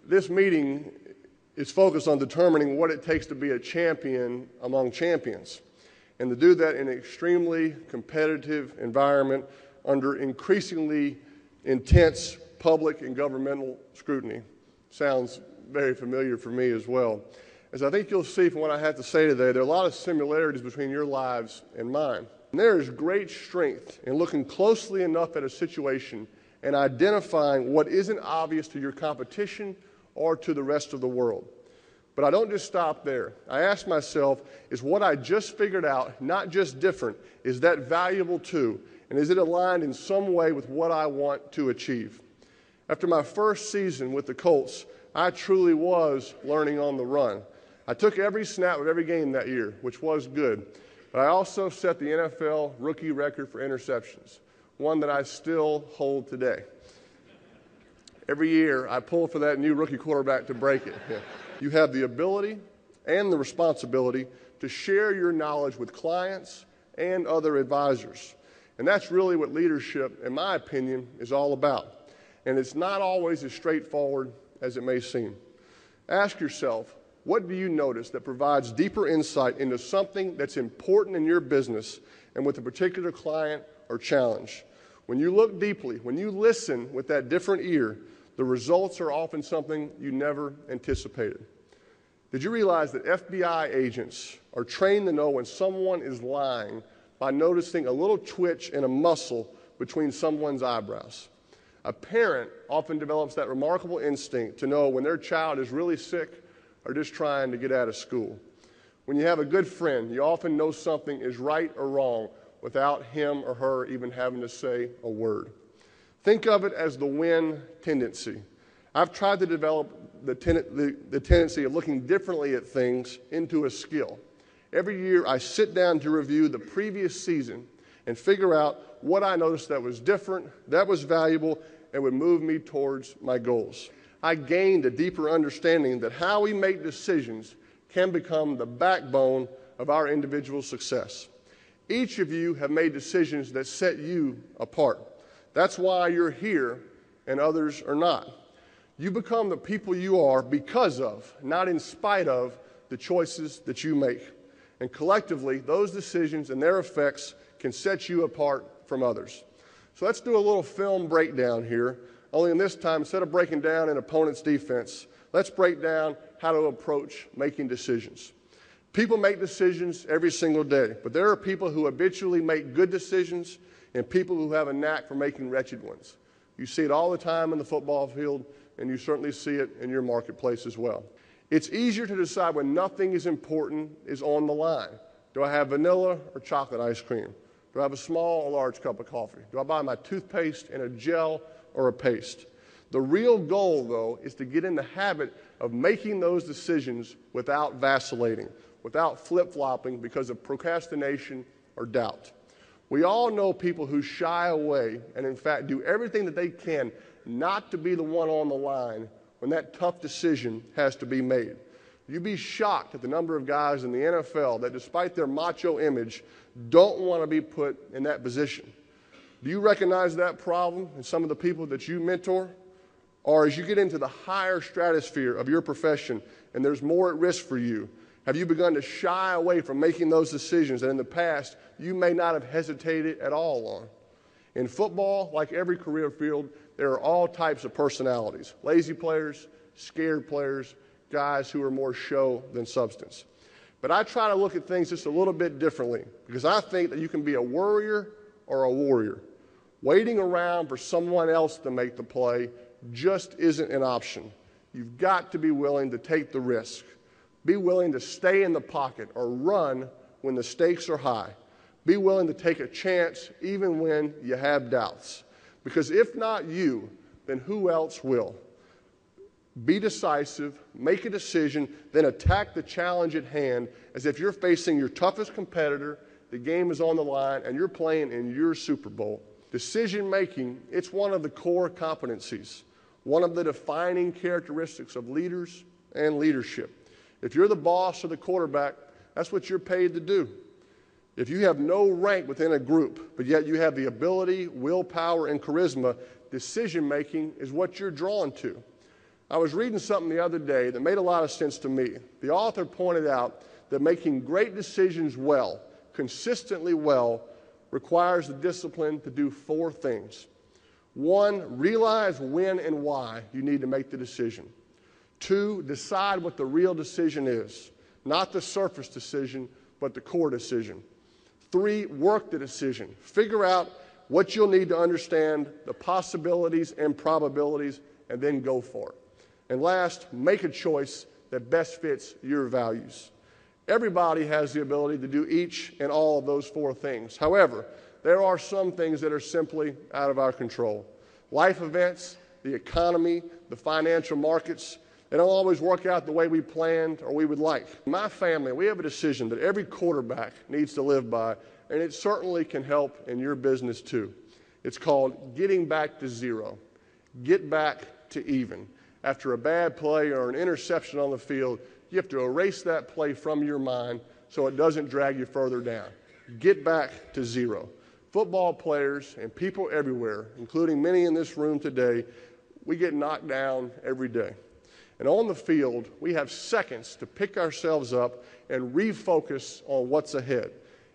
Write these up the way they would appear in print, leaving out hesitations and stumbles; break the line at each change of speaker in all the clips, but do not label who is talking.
This meeting is focused on determining what it takes to be a champion among champions, and to do that in an extremely competitive environment under increasingly intense public and governmental scrutiny. Sounds very familiar for me as well. As I think you'll see from what I have to say today, there are a lot of similarities between your lives and mine. And there is great strength in looking closely enough at a situation and identifying what isn't obvious to your competition or to the rest of the world. But I don't just stop there. I ask myself, is what I just figured out not just different, is that valuable too? And is it aligned in some way with what I want to achieve? After my first season with the Colts, I truly was learning on the run. I took every snap of every game that year, which was good. But I also set the NFL rookie record for interceptions, one that I still hold today. Every year, I pull for that new rookie quarterback to break it. Yeah. You have the ability and the responsibility to share your knowledge with clients and other advisors. And that's really what leadership, in my opinion, is all about. And it's not always as straightforward as it may seem. Ask yourself, what do you notice that provides deeper insight into something that's important in your business and with a particular client or challenge? When you look deeply, when you listen with that different ear, the results are often something you never anticipated. Did you realize that FBI agents are trained to know when someone is lying by noticing a little twitch in a muscle between someone's eyebrows? A parent often develops that remarkable instinct to know when their child is really sick or just trying to get out of school. When you have a good friend, you often know something is right or wrong without him or her even having to say a word. Think of it as the win tendency. I've tried to develop the tendency of looking differently at things into a skill. Every year I sit down to review the previous season and figure out what I noticed that was different, that was valuable, and would move me towards my goals. I gained a deeper understanding that how we make decisions can become the backbone of our individual success. Each of you have made decisions that set you apart. That's why you're here and others are not. You become the people you are because of, not in spite of, the choices that you make. And collectively, those decisions and their effects can set you apart from others. So let's do a little film breakdown here, only in this time, instead of breaking down an opponent's defense, let's break down how to approach making decisions. People make decisions every single day, but there are people who habitually make good decisions and people who have a knack for making wretched ones. You see it all the time in the football field, and you certainly see it in your marketplace as well. It's easier to decide when nothing is important is on the line. Do I have vanilla or chocolate ice cream? Do I have a small or large cup of coffee? Do I buy my toothpaste in a gel or a paste? The real goal, though, is to get in the habit of making those decisions without vacillating, without flip-flopping because of procrastination or doubt. We all know people who shy away and, in fact, do everything that they can not to be the one on the line when that tough decision has to be made. You'd be shocked at the number of guys in the NFL that, despite their macho image, don't want to be put in that position. Do you recognize that problem in some of the people that you mentor? Or as you get into the higher stratosphere of your profession and there's more at risk for you, have you begun to shy away from making those decisions that in the past you may not have hesitated at all on? In football, like every career field, there are all types of personalities. Lazy players, scared players, guys who are more show than substance. But I try to look at things just a little bit differently because I think that you can be a worrier or a warrior. Waiting around for someone else to make the play just isn't an option. You've got to be willing to take the risk. Be willing to stay in the pocket or run when the stakes are high. Be willing to take a chance even when you have doubts. Because if not you, then who else will? Be decisive, make a decision, then attack the challenge at hand as if you're facing your toughest competitor, the game is on the line, and you're playing in your Super Bowl. Decision making, it's one of the core competencies, one of the defining characteristics of leaders and leadership. If you're the boss or the quarterback, that's what you're paid to do. If you have no rank within a group, but yet you have the ability, willpower, and charisma, decision making is what you're drawn to. I was reading something the other day that made a lot of sense to me. The author pointed out that making great decisions well, consistently well, requires the discipline to do 4 things. 1, realize when and why you need to make the decision. 2, decide what the real decision is, not the surface decision, but the core decision. 3, work the decision. Figure out what you'll need to understand, the possibilities and probabilities, and then go for it. And last, make a choice that best fits your values. Everybody has the ability to do each and all of those 4 things. However, there are some things that are simply out of our control. Life events, the economy, the financial markets, they don't always work out the way we planned or we would like. In my family, we have a decision that every quarterback needs to live by, and it certainly can help in your business too. It's called getting back to zero. Get back to even. After a bad play or an interception on the field, you have to erase that play from your mind so it doesn't drag you further down. Get back to zero. Football players and people everywhere, including many in this room today, we get knocked down every day. And on the field, we have seconds to pick ourselves up and refocus on what's ahead.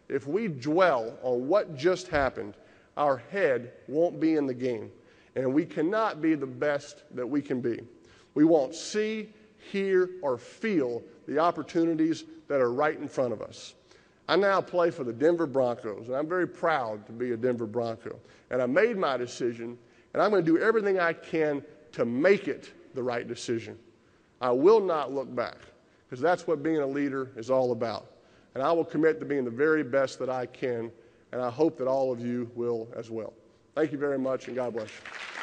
If we dwell on what just happened, our head won't be in the game, and we cannot be the best that we can be. We won't see, hear, or feel the opportunities that are right in front of us. I now play for the Denver Broncos, and I'm very proud to be a Denver Bronco. And I made my decision, and I'm going to do everything I can to make it the right decision. I will not look back, because that's what being a leader is all about. And I will commit to being the very best that I can, and I hope that all of you will as well. Thank you very much, and God bless you.